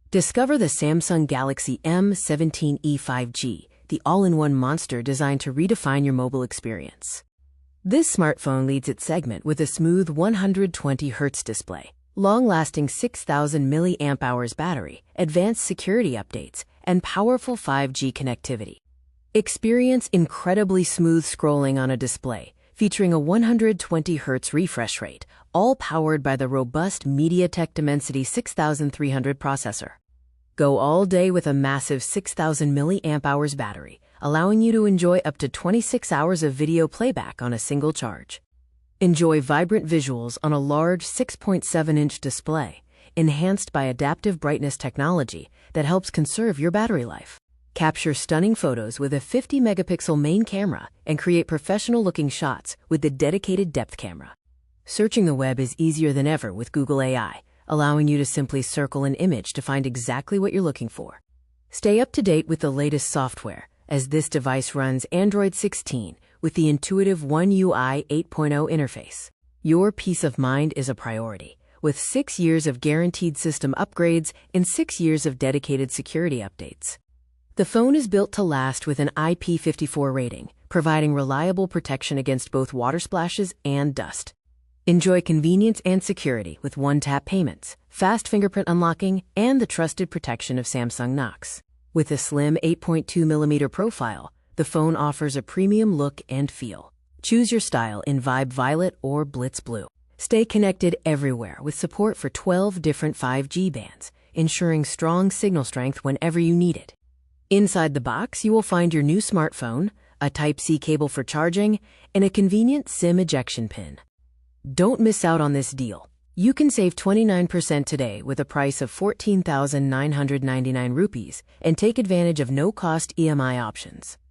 Discover the Samsung Galaxy M17e 5G, the all-in-one monster designed to redefine your mobile experience. This smartphone leads its segment with a smooth 120Hz display, long-lasting 6,000 mAh battery, advanced security updates, and powerful 5G connectivity. Experience incredibly smooth scrolling on a display, featuring a 120Hz refresh rate, all powered by the robust MediaTek Dimensity 6300 processor. Go all day with a massive 6,000 mAh battery, allowing you to enjoy up to 26 hours of video playback on a single charge. Enjoy vibrant visuals on a large 6.7-inch display, enhanced by adaptive brightness technology that helps conserve your battery life. Capture stunning photos with a 50-megapixel main camera and create professional-looking shots with the dedicated depth camera. Searching the web is easier than ever with Google AI, allowing you to simply circle an image to find exactly what you're looking for. Stay up to date with the latest software, as this device runs Android 16 with the intuitive One UI 8.0 interface. Your peace of mind is a priority, with 6 years of guaranteed system upgrades and 6 years of dedicated security updates. The phone is built to last with an IP54 rating, providing reliable protection against both water splashes and dust. Enjoy convenience and security with one-tap payments, fast fingerprint unlocking, and the trusted protection of Samsung Knox. With a slim 8.2mm profile, the phone offers a premium look and feel. Choose your style in Vibe Violet or Blitz Blue. Stay connected everywhere with support for 12 different 5G bands, ensuring strong signal strength whenever you need it. Inside the box, you will find your new smartphone, a Type-C cable for charging, and a convenient SIM ejection pin. Don't miss out on this deal. You can save 29% today with a price of 14,999 rupees and take advantage of no-cost EMI options.